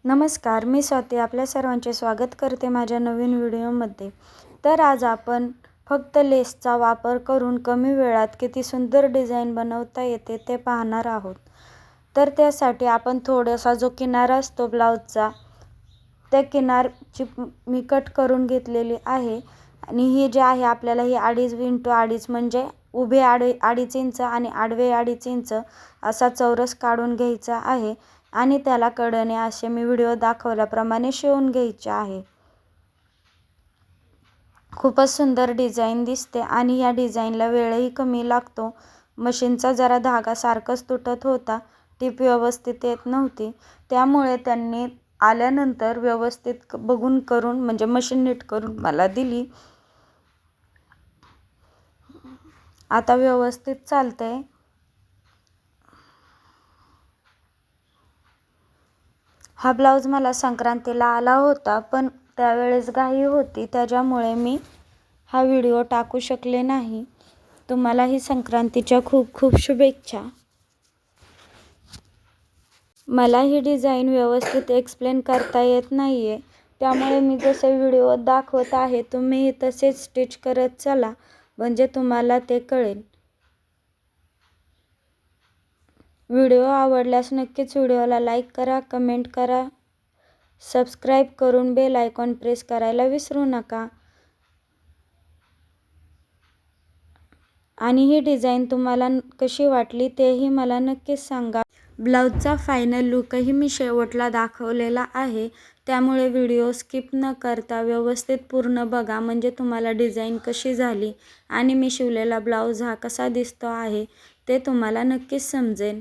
नमस्कार, मी स्वाती आपल्या सर्वांचे स्वागत करते माझ्या नवीन व्हिडिओमध्ये. तर आज आपण फक्त लेसचा वापर करून कमी वेळात किती सुंदर डिझाईन बनवता येते ते पाहणार आहोत. तर त्यासाठी आपण थोडासा जो किनारा असतो ब्लाऊजचा, त्या किनारची मी कट करून घेतलेली आहे. आणि ही जे आहे आपल्याला ही 2.5 × 2.5 म्हणजे उभे 2.5 इंच आणि आडवे 2.5 इंच असा चौरस काढून घ्यायचा आहे. आणि त्याला कडेने असे मी व्हिडिओ दाखवल्याप्रमाणे शिवून घ्यायचे आहे. खूपच सुंदर डिझाईन दिसते आणि या डिझाईनला वेळही कमी लागतो. मशीनचा जरा धागा सारखंच तुटत होता, टीप व्यवस्थित येत नव्हती, त्यामुळे त्यांनी आल्यानंतर व्यवस्थित बघून करून म्हणजे मशीन नीट करून मला दिली. आता व्यवस्थित चालतंय. हा ब्लाऊज मला संक्रांतीला आला होता, पण त्यावेळेस घाई होती, त्याच्यामुळे मी हा व्हिडिओ टाकू शकले नाही. तुम्हालाही संक्रांतीच्या खूप खूप शुभेच्छा. मला ही डिझाईन व्यवस्थित एक्सप्लेन करता येत नाही आहे, त्यामुळे मी जसे व्हिडिओत दाखवत आहे तुम्हीही तसेच स्टिच करत चला, म्हणजे तुम्हाला ते कळेल. व्हिडिओ आवडल्यास नक्कीच व्हिडिओला लाईक करा, कमेंट करा, सबस्क्राईब करून बेल आयकॉन प्रेस करायला विसरू नका. आणि ही डिझाईन तुम्हाला कशी वाटली तेही मला नक्कीच सांगा. ब्लाऊजचा फायनल लूकही मी शेवटला दाखवलेला आहे, त्यामुळे व्हिडिओ स्किप न करता व्यवस्थित पूर्ण बघा, म्हणजे तुम्हाला डिझाईन कशी झाली आणि मी शिवलेला ब्लाऊज हा कसा दिसतो आहे ते तुम्हाला नक्कीच समजेल.